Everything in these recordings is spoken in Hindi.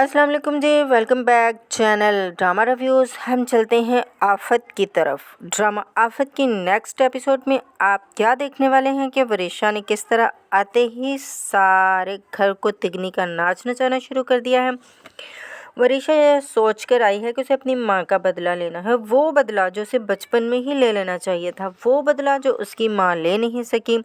अस्सलाम वालेकुम जी, welcome back channel drama reviews. हम चलते हैं आफत की तरफ। ड्रामा आफत की नेक्स्ट एपिसोड में आप क्या देखने वाले हैं कि वरीशा ने किस तरह आते ही सारे घर को तिगनी का नाच नचाना शुरू कर दिया है। वरीशा यह सोच कर आई है कि उसे अपनी माँ का बदला लेना है, वो बदला जो उसे बचपन में ही ले लेना चाहिए था, वो बदला जो उसकी माँ ले नहीं सकी।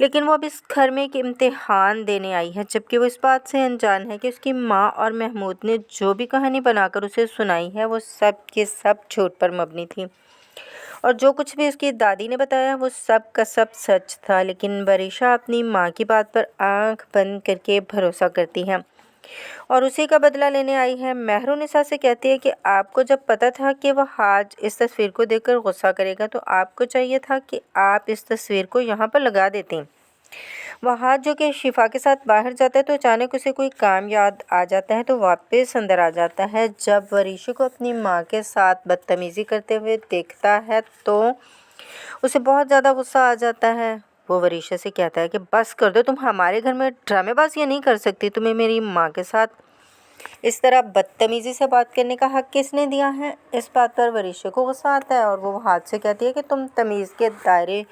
लेकिन वो अब इस घर में एक इम्तिहान देने आई है, जबकि वो इस बात से अनजान है कि उसकी माँ और महमूद ने जो भी कहानी बनाकर उसे सुनाई है वो सब के सब झूठ पर मबनी थी, और जो कुछ भी उसकी दादी ने बताया वो सब का सब सच था। लेकिन वरीशा अपनी माँ की बात पर आंख बंद करके भरोसा करती है और उसी का बदला लेने आई है। मेहरुनिसा से कहती है कि आपको जब पता था कि वह आज इस तस्वीर को देखकर गुस्सा करेगा तो आपको चाहिए था कि आप इस तस्वीर को यहाँ पर लगा देती। वह हाथ जो कि शिफा के साथ बाहर जाता है तो अचानक उसे कोई काम याद आ जाता है तो वापस अंदर आ जाता है। जब वरीशा को अपनी माँ के साथ बदतमीज़ी करते हुए देखता है तो उसे बहुत ज़्यादा गुस्सा आ जाता है। वो वरीशा से कहता है कि बस कर दो, तुम हमारे घर में ड्रामेबाजी नहीं कर सकती। तुम्हें मेरी माँ के साथ इस तरह बदतमीज़ी से बात करने का हक किसने दिया है। इस बात पर वरीशा को गुस्सा आता है और वो हाथ से कहती है कि तुम तमीज़ के दायरे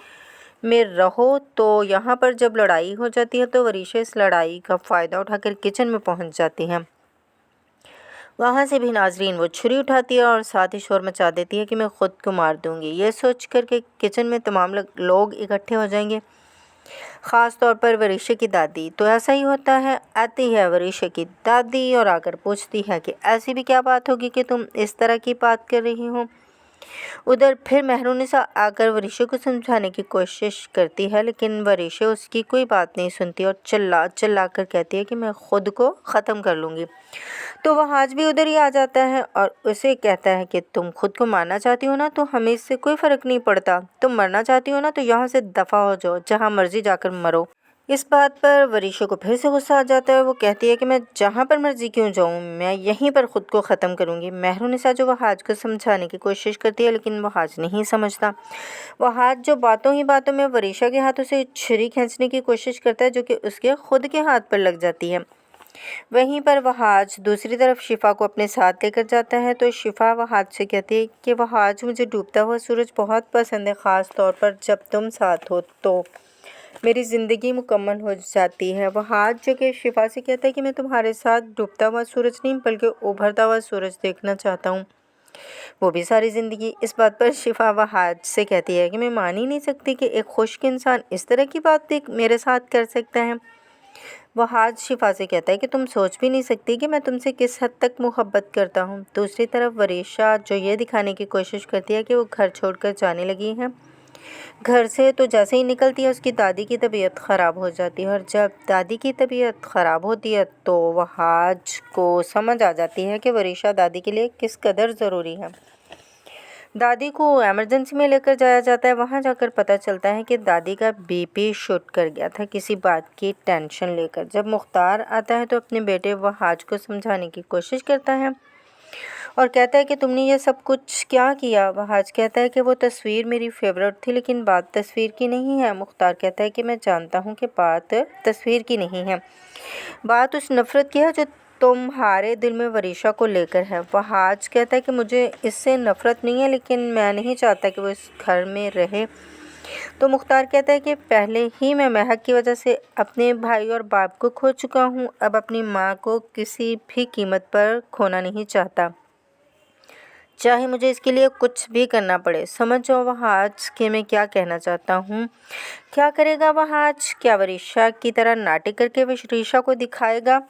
में रहो। तो यहाँ पर जब लड़ाई हो जाती है तो वरीशा इस लड़ाई का फ़ायदा उठाकर किचन में पहुँच जाती है। वहाँ से भी नाजरीन वो छुरी उठाती है और साथ ही शोर मचा देती है कि मैं ख़ुद को मार दूँगी। ये सोच कर के किचन में तमाम लोग इकट्ठे हो जाएंगे, ख़ास तौर पर वरीशा की दादी। तो ऐसा ही होता है, आती है वरीशा की दादी और आकर पूछती है कि ऐसी भी क्या बात होगी कि तुम इस तरह की बात कर रही हो। उधर फिर मेहरुनिसा आकर वरीशा को समझाने की कोशिश करती है, लेकिन वरीशा उसकी कोई बात नहीं सुनती और चिल्ला चिल्ला कर कहती है कि मैं ख़ुद को ख़त्म कर लूँगी। तो वह आज भी उधर ही आ जाता है और उसे कहता है कि तुम खुद को मारना चाहती हो ना, तो हमें इससे कोई फ़र्क नहीं पड़ता। तुम मरना चाहती हो ना, तो यहाँ से दफ़ा हो जाओ, जहाँ मर्ज़ी जाकर मरो। इस बात पर वरीशा को फिर से गुस्सा आ जाता है। वो कहती है कि मैं जहाँ पर मर्ज़ी क्यों जाऊँ, मैं यहीं पर ख़ुद को ख़त्म करूँगी। मेहरुनिसा जो वहाज को समझाने की कोशिश करती है, लेकिन वहाज नहीं समझता। वहाज जो बातों ही बातों में वरीशा के हाथों से छुरी खींचने की कोशिश करता है, जो कि उसके खुद के हाथ पर लग जाती है। वहीं पर वहाज दूसरी तरफ शिफा को अपने साथ लेकर जाता है। तो शिफा वहाज से कहती है कि वहाज, मुझे डूबता हुआ सूरज बहुत पसंद है, ख़ास तौर पर जब तुम साथ हो तो मेरी ज़िंदगी मुकम्मल हो जाती है। वहाज जो कि शिफा से कहता है कि मैं तुम्हारे साथ डूबता हुआ सूरज नहीं बल्कि उभरता हुआ सूरज देखना चाहता हूँ, वो भी सारी ज़िंदगी। इस बात पर शिफा वहाज से कहती है कि मैं मान ही नहीं सकती कि एक खुश्क इंसान इस तरह की बात भी मेरे साथ कर सकता है। वहाज शिफा से कहता है कि तुम सोच भी नहीं सकती कि मैं तुमसे किस हद तक मोहब्बत करता हूँ। दूसरी तरफ वरीशा जो ये दिखाने की कोशिश करती है कि वो घर छोड़कर जाने लगी है घर से, तो जैसे ही निकलती है उसकी दादी की तबीयत ख़राब हो जाती है, और जब दादी की तबीयत ख़राब होती है तो वहाज को समझ आ जाती है कि वरीशा दादी के लिए किस कदर ज़रूरी है। दादी को इमरजेंसी में लेकर जाया जाता है। वहाँ जाकर पता चलता है कि दादी का बीपी शूट कर गया था किसी बात की टेंशन लेकर। जब मुख्तार आता है तो अपने बेटे वहाज को समझाने की कोशिश करता है और कहता है कि तुमने ये सब कुछ क्या किया। वहाज कहता है कि वो तस्वीर मेरी फेवरेट थी, लेकिन बात तस्वीर की नहीं है। मुख्तार कहता है कि मैं जानता हूँ कि बात तस्वीर की नहीं है, बात उस नफ़रत की है जो तुम्हारे दिल में वरीशा को लेकर है। वहाज कहता है कि मुझे इससे नफ़रत नहीं है, लेकिन मैं नहीं चाहता कि वो इस घर में रहे। तो मुख्तार कहता है कि पहले ही मैं महक की वजह से अपने भाई और बाप को खो चुका हूँ, अब अपनी माँ को किसी भी कीमत पर खोना नहीं चाहता, चाहे मुझे इसके लिए कुछ भी करना पड़े। समझ जाओ वहाज कि मैं क्या कहना चाहता हूँ। क्या करेगा वहाज? क्या वरीशा की तरह नाटक करके वरीशा को दिखाएगा,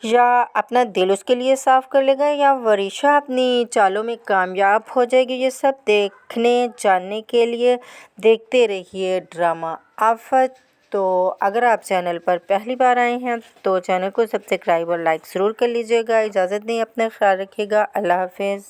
या अपना दिल उसके लिए साफ़ कर लेगा, या वरीशा अपनी चालों में कामयाब हो जाएगी? ये सब देखने जानने के लिए देखते रहिए ड्रामा आफत। तो अगर आप चैनल पर पहली बार आए हैं तो चैनल को सब्सक्राइब और लाइक ज़रूर कर लीजिएगा। इजाज़त दें, अपना ख्याल रखिएगा। अल्लाह हाफ़िज़।